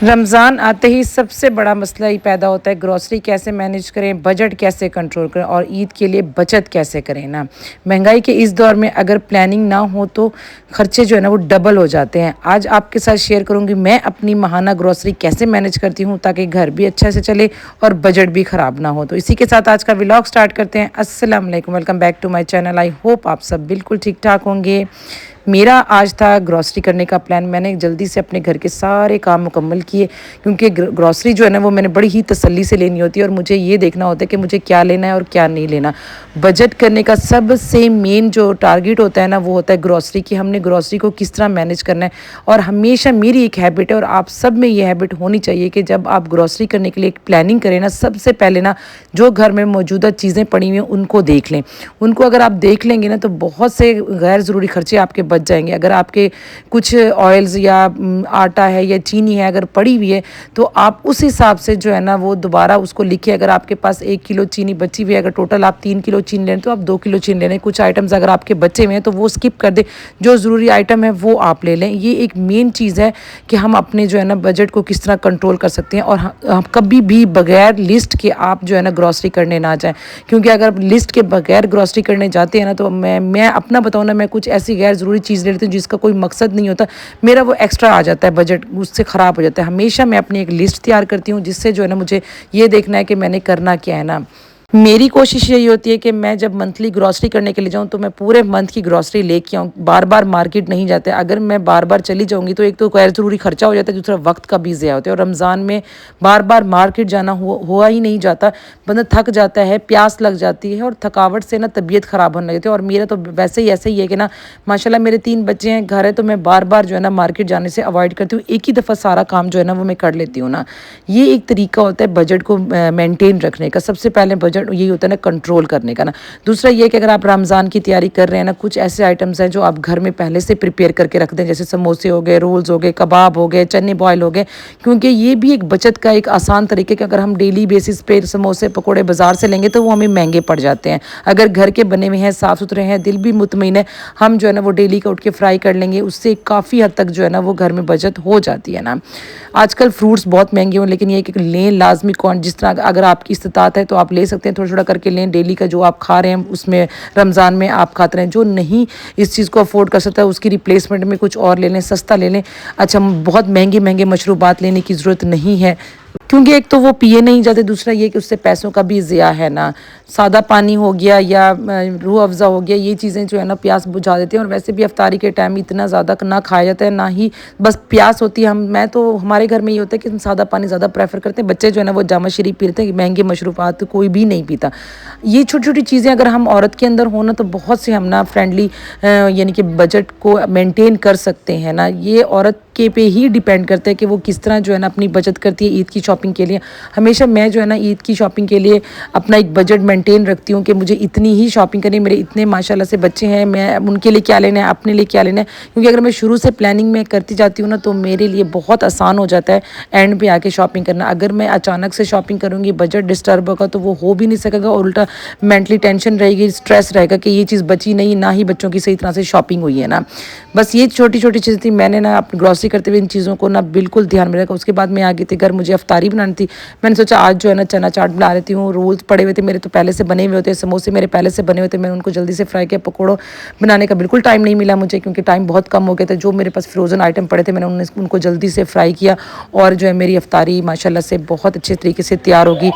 रमज़ान आते ही सबसे बड़ा मसला ही पैदा होता है, ग्रॉसरी कैसे मैनेज करें, बजट कैसे कंट्रोल करें और ईद के लिए बचत कैसे करें ना। महंगाई के इस दौर में अगर प्लानिंग ना हो तो खर्चे जो है ना वो डबल हो जाते हैं। आज आपके साथ शेयर करूंगी मैं अपनी माहाना ग्रॉसरी कैसे मैनेज करती हूँ ताकि घर भी अच्छे से चले और बजट भी ख़राब ना हो। तो इसी के साथ आज का व्लॉग स्टार्ट करते हैं। अस्सलाम वालेकुम, welcome back to my channel. I hope आप सब बिल्कुल ठीक ठाक होंगे। मेरा आज था ग्रॉसरी करने का प्लान। मैंने जल्दी से अपने घर के सारे काम मुकम्मल किए क्योंकि ग्रॉसरी जो है ना वो मैंने बड़ी ही तसल्ली से लेनी होती है और मुझे ये देखना होता है कि मुझे क्या लेना है और क्या नहीं लेना। बजट करने का सबसे मेन जो टारगेट होता है ना वो होता है ग्रॉसरी की, हमने ग्रॉसरी को किस तरह मैनेज करना है। और हमेशा मेरी एक हैबिट है और आप सब में ये हैबिट होनी चाहिए कि जब आप ग्रॉसरी करने के लिए एक प्लानिंग करें ना, सबसे पहले ना जो घर में मौजूदा चीज़ें पड़ी हुई हैं उनको देख लें। उनको अगर आप देख लेंगे ना तो बहुत से गैर ज़रूरी खर्चे आपके बच जाएंगे। अगर आपके कुछ ऑयल्स या आटा है या चीनी है अगर पड़ी हुई है तो आप उस हिसाब से जो है ना वो दोबारा उसको लिखें। अगर आपके पास 1 किलो चीनी बची हुई है, अगर टोटल आप 3 किलो चीनी लें तो आप 2 किलो चीनी ले लें। कुछ आइटम्स अगर आपके बचे हुए हैं तो वो स्किप कर दें, जो ज़रूरी आइटम है वो आप ले लें। ये एक मेन चीज़ है कि हम अपने जो है ना बजट को किस तरह कंट्रोल कर सकते हैं। और कभी भी बगैर लिस्ट के आप जो है ना ग्रॉसरी करने ना जाएं, क्योंकि अगर लिस्ट के बगैर ग्रॉसरी करने जाते हैं ना तो मैं अपना बताऊँ ना, मैं कुछ ऐसी गैर ज़रूरी चीज़ ले लेती हूँ जिसका कोई मकसद नहीं होता, मेरा वो एक्स्ट्रा आ जाता है, बजट उससे ख़राब हो जाता है। हमेशा मैं अपनी एक लिस्ट तैयार करती हूँ जिससे जो है ना मुझे ये देखना है कि मैंने करना क्या है ना। मेरी कोशिश यही होती है कि मैं जब मंथली ग्रॉसरी करने के लिए जाऊँ तो मैं पूरे मंथ की ग्रॉसरी लेके आऊँ, बार बार मार्केट नहीं जाते। अगर मैं बार बार चली जाऊँगी तो एक तो गैर ज़रूरी खर्चा हो जाता है, दूसरा वक्त का भी ज़्यादा होता है। और रमज़ान में बार बार मार्केट जाना हुआ ही नहीं जाता, बंदा थक जाता है, प्यास लग जाती है और थकावट से ना तबीयत ख़राब होने लगती है। और मेरा तो वैसे ही ऐसे ही है कि ना माशाल्लाह मेरे 3 बच्चे हैं, घर है, तो मैं बार बार जो है ना मार्केट जाने से अवॉइड करती हूँ। एक ही दफ़ा सारा काम जो है ना वो मैं कर लेती हूँ ना। ये एक तरीका होता है बजट को मेनटेन रखने का। सबसे पहले बजट यही होता है ना कंट्रोल करने का ना। दूसरा ये कि अगर आप रमज़ान की तैयारी कर रहे हैं ना, कुछ ऐसे आइटम्स हैं जो आप घर में पहले से प्रिपेयर करके रख दें, जैसे समोसे हो गए, रोल्स हो गए, कबाब हो गए, चने बॉयल हो गए, क्योंकि ये भी एक बचत का एक आसान तरीके कि अगर हम डेली बेसिस पे समोसे पकौड़े बाज़ार से लेंगे तो वो हमें महंगे पड़ जाते हैं। अगर घर के बने हुए हैं, साफ़ सुथरे हैं, दिल भी मुतमईन है, हम जो है ना वो डेली का उठ के फ्राई कर लेंगे, उससे काफ़ी हद तक जो है ना वो घर में बचत हो जाती है ना। आजकल फ्रूट्स बहुत महंगे हों, लेकिन ये कि लें लाजमी, कौन जिस तरह अगर आपकी इस्तात है तो आप ले सकते हैं, थोड़ा थोड़ा करके लें। डेली का जो आप खा रहे हैं उसमें रमज़ान में आप खाते रहें। जो नहीं इस चीज़ को अफोर्ड कर सकता है उसकी रिप्लेसमेंट में कुछ और ले लें, सस्ता ले लें। अच्छा, बहुत महंगे महंगे मशरूबात लेने की ज़रूरत नहीं है, क्योंकि एक तो वो पिए नहीं जाते, दूसरा ये कि उससे पैसों का भी ज़िया है ना। सादा पानी हो गया या रूह अफ़ज़ा हो गया, ये चीज़ें जो है ना प्यास बुझा देती हैं। और वैसे भी इफ्तारी के टाइम इतना ज़्यादा ना खाया जाता है, ना ही बस प्यास होती है। मैं तो हमारे घर में ये होता है कि हम सादा पानी ज़्यादा प्रेफर करते हैं। बच्चे जो है ना वो जामा शरीफ पीते हैं, महंगे मशरूबात कोई भी नहीं पीता। ये छोटी छोटी चीज़ें अगर हम औरत के अंदर हो ना तो बहुत से हम ना फ्रेंडली यानी कि बजट को मेंटेन कर सकते हैं ना। ये औरत के पे ही डिपेंड करता है कि वो किस तरह जो है ना अपनी बचत करती है ईद की शॉपिंग के लिए। हमेशा मैं जो है ना ईद की शॉपिंग के लिए अपना एक बजट मेंटेन रखती हूँ कि मुझे इतनी ही शॉपिंग करनी है। मेरे इतने माशाल्लाह से बच्चे हैं, मैं उनके लिए क्या लेना है, अपने लिए क्या लेना है, क्योंकि अगर मैं शुरू से प्लानिंग में करती जाती हूँ ना तो मेरे लिए बहुत आसान हो जाता है एंड पे आके शॉपिंग करना। अगर मैं अचानक से शॉपिंग करूँगी, बजट डिस्टर्ब होगा तो वो हो भी नहीं सकेगा और उल्टा मेंटली टेंशन रहेगी, स्ट्रेस रहेगा कि ये चीज़ बची नहीं, ना ही बच्चों की सही तरह से शॉपिंग हुई है ना। बस ये छोटी छोटी चीज़ थी। मैंने ना अपनी ग्रॉसरी करते हुए इन चीज़ों को ना बिल्कुल ध्यान में रखा। उसके बाद मैं आ गई थी घर, मुझे अफ्तारी बनानी थी। मैंने सोचा आज जो है ना चना चाट बना लेती हूँ। रोल्स पड़े हुए थे मेरे तो पहले से बने हुए होते हैं, समोसे मेरे पहले से बने हुए थे, मैंने उनको जल्दी से फ्राई किया। पकौड़ों बनाने का बिल्कुल टाइम नहीं मिला मुझे, क्योंकि टाइम बहुत कम हो गया था। जो मेरे पास फ्रोज़न आइटम पड़े थे मैंने उनको जल्दी से फ्राई किया और जो है मेरी अफ्तारी माशाल्लाह से बहुत अच्छे तरीके से तैयार होगी।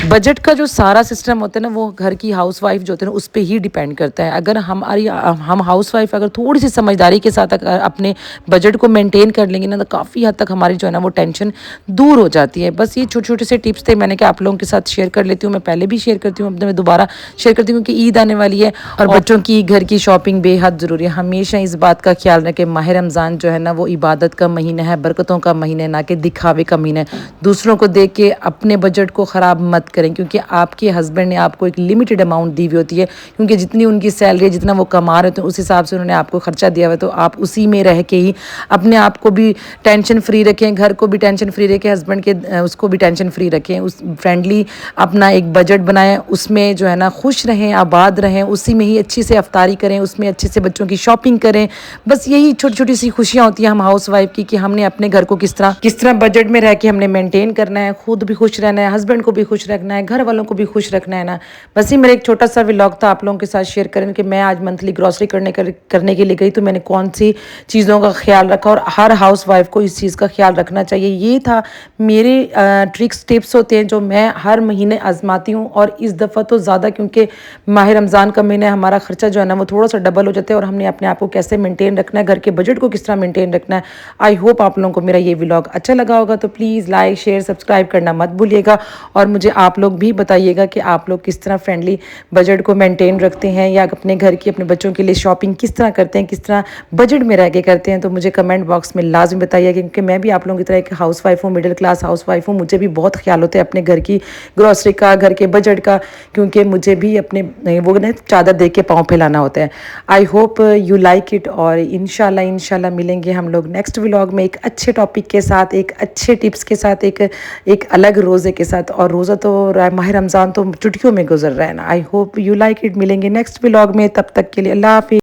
बजट का जो सारा सिस्टम होता है ना वो घर की हाउसवाइफ जो होते हैं ना उस पर ही डिपेंड करता है। अगर हम हाउसवाइफ अगर थोड़ी सी समझदारी के साथ अगर अपने बजट को मेंटेन कर लेंगे ना तो काफ़ी हद तक हमारी जो है ना वो टेंशन दूर हो जाती है। बस ये छोटे छोटे से टिप्स थे, मैंने क्या आप लोगों के साथ शेयर कर लेती हूँ। मैं पहले भी शेयर करती हूँ, अब मैं दोबारा शेयर करती हूँ कि ईद आने वाली है और बच्चों की घर की शॉपिंग बेहद ज़रूरी है। हमेशा इस बात का ख्याल रखें, माह रमज़ान जो है ना वो इबादत का महीना है, बरकतों का महीना है, ना कि दिखावे का महीना है। दूसरों को देख के अपने बजट को ख़राब मत کریں, کیونکہ آپ کے ہسبینڈ نے آپ کو ایک لمیٹڈ اماؤنٹ دی ہوئی ہوتی ہے, کیونکہ جتنی ان کی سیلری ہے, جتنا وہ کما رہے ہوتے ہیں, اس حساب سے انہوں نے آپ کو خرچہ دیا ہوا ہے. تو آپ اسی میں رہ کے ہی اپنے آپ کو بھی ٹینشن فری رکھیں, گھر کو بھی ٹینشن فری رکھیں, ہسبینڈ کے اس کو بھی ٹینشن فری رکھیں. اس فرینڈلی اپنا ایک بجٹ بنائیں, اس میں جو ہے نا خوش رہیں, آباد رہیں, اسی میں ہی اچھی سے افطاری کریں, اس میں اچھے سے بچوں کی شاپنگ کریں. بس یہی چھوٹی چھوٹی سی خوشیاں ہوتی ہیں ہم ہاؤس وائف کی, کہ ہم نے اپنے گھر کو کس طرح بجٹ میں رہ کے ہم نے مینٹین کرنا ہے, خود بھی خوش رہنا ہے, ہسبینڈ کو بھی خوش رکھنا ہے, گھر والوں کو بھی خوش رکھنا ہے نا. بس یہ میرا ایک چھوٹا سا ولاگ تھا آپ لوگوں کے ساتھ شیئر کریں کہ میں آج منتھلی گروسری کرنے کے لیے گئی, تو میں نے کون سی چیزوں کا خیال رکھا, اور ہر ہاؤس وائف کو اس چیز کا خیال رکھنا چاہیے. یہ تھا میرے ٹرکس ٹپس ہوتے ہیں جو میں ہر مہینے آزماتی ہوں, اور اس دفعہ تو زیادہ, کیونکہ ماہ رمضان کا مہینہ ہے, ہمارا خرچہ جو ہے نا وہ تھوڑا سا ڈبل ہو جاتا ہے, اور ہم نے اپنے آپ کو کیسے مینٹین رکھنا ہے, گھر کے بجٹ کو کس طرح مینٹین رکھنا ہے. آئی ہوپ آپ لوگوں کو میرا یہ ولاگ اچھا لگا ہوگا, تو پلیز لائک شیئر سبسکرائب کرنا مت بھولیے گا, اور مجھے آپ لوگ بھی بتائیے گا کہ آپ لوگ کس طرح فرینڈلی بجٹ کو مینٹین رکھتے ہیں, یا اپنے گھر کی اپنے بچوں کے لیے شاپنگ کس طرح کرتے ہیں, کس طرح بجٹ میں رہ کے کرتے ہیں. تو مجھے کمنٹ باکس میں لازم بتائیے, کیونکہ میں بھی آپ لوگوں کی طرح ایک ہاؤس وائف ہوں, مڈل کلاس ہاؤس وائف ہوں. مجھے بھی بہت خیال ہوتا ہے اپنے گھر کی گروسری کا, گھر کے بجٹ کا, کیونکہ مجھے بھی اپنے وہ چادر دیکھ کے پاؤں پھیلانا ہوتا ہے. I hope you like it, اور انشاءاللہ ملیں گے ہم لوگ نیکسٹ ولاگ میں ایک اچھے ٹاپک کے ساتھ, ایک اچھے ٹپس کے ساتھ, ایک الگ روزے کے ساتھ. اور روزہ تو ماہ رمضان تو چٹکیوں میں گزر رہا ہے نا. I hope you like it. ملیں گے نیکسٹ ولاگ میں, تب تک کے لیے اللہ حافظ.